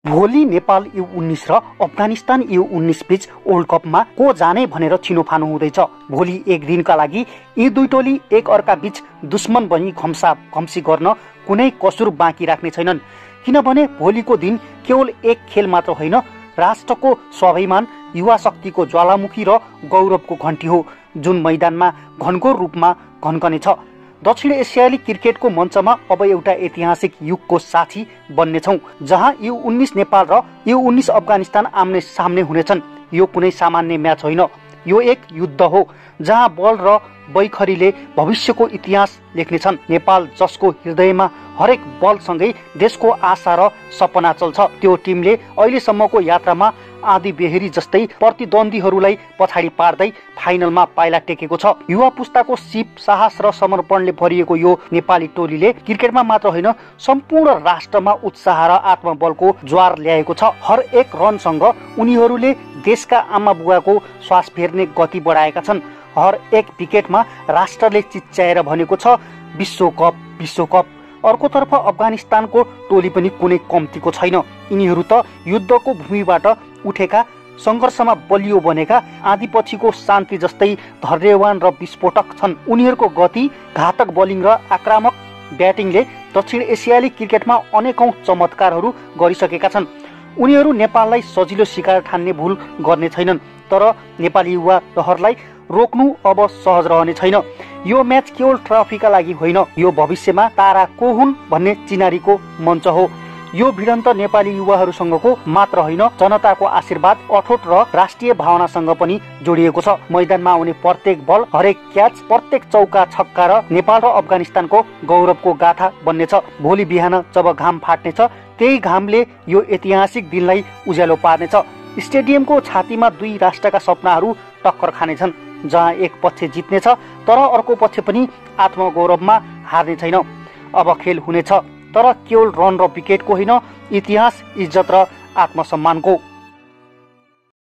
भोलि नेपाल U19 र Afghanistan U19 बीच वर्ल्ड कपमा को जाने भनेर छिनोफानो हुँदैछ। भोलि एक दिनका लागि यी दुई टोली एक अर्का बीच दुश्मन बनी घम्सी गर्न कुनै कसुर बाँकी राख्ने छैनन्। किनभने भोलिको दिन केवल एक खेल मात्र होइन, राष्ट्रको स्वाभिमान, युवा शक्तिको ज्वालामुखी र गौरवको घण्टी हो, जुन मैदानमा घनघोर रूपमा घन्कनेछ। दक्षिण एसियाली क्रिकेटको मञ्चमा अब एउटा ऐतिहासिक युगको साथी बन्नेछौँ, जहाँ U19 नेपाल र U19 अफगानिस्तान आम्ने सामने हुनेछन्। यो कुनै सामान्य म्याच होइन, यो एक युद्ध हो जहाँ बल र बैखरीले भविष्यको इतिहास लेख्नेछन्। नेपाल जसको हृदयमा हरेक बलसँगै देशको आशा र सपना चल्छ, त्यो टिमले अहिलेसम्मको यात्रामा आदि बेहेरी जस्तै प्रतिद्वन्दीहरूलाई पछाडि पार्दै फाइनलमा पाइला टेकेको छ। युवा पुस्ताको सिप, साहस र समर्पणले भरिएको यो नेपाली टोलीले क्रिकेटमा मात्र होइन, सम्पूर्ण राष्ट्रमा उत्साह र आत्मबलको ज्वार ल्याएको छ। हर एक रनसँग उनीहरूले देशका आमा बुवाको श्वास फेर्ने गति बढाएका छन्। हर एक विकेटमा राष्ट्रले चिच्याएर भनेको छ, विश्वकप विश्वकप। अर्कोतर्फ अफगानिस्तानको टोली पनि कुनै कम्तीको छैन। यिनीहरू त युद्धको भूमिबाट उठेका, सङ्घर्षमा बलियो बनेका, आदिपछिको शान्ति जस्तै धैर्यवान र विस्फोटक छन्। उनीहरूको गति, घातक बोलिङ र आक्रामक ब्याटिङले दक्षिण एसियाली क्रिकेटमा अनेकौं चमत्कारहरू गरिसकेका छन्। उनीहरू नेपाललाई सजिलो शिकार ठान्ने भुल गर्ने छैनन्, तर नेपाली युवा लहरलाई रोक्नु अब सहज रहने छैन। यो म्याच केवल ट्रफीका लागि होइन, यो भविष्यमा तारा को हुन् भन्ने चिनारीको मञ्च हो। यो भिडन्त नेपाली युवाहरूसँगको मात्र होइन, जनताको आशीर्वाद, अठोट र राष्ट्रिय भावनासँग पनि जोडिएको छ। मैदानमा आउने प्रत्येक बल, हरेक क्याच, प्रत्येक चौका छक्का र नेपाल र अफगानिस्तानको गौरवको गाथा बन्नेछ। भोलि बिहान जब घाम फाट्नेछ, त्यही घामले यो ऐतिहासिक दिनलाई उज्यालो पार्नेछ। स्टेडियमको छातीमा दुई राष्ट्रका सपनाहरू टक्कर खानेछन्, जहाँ एक पक्ष जित्नेछ तर अर्को पक्ष पनि आत्मगौरवमा हार्ने छैन। अब खेल हुनेछ, तर केवल रन र विकेटको होइन, इतिहास, इज्जत र आत्मसम्मानको।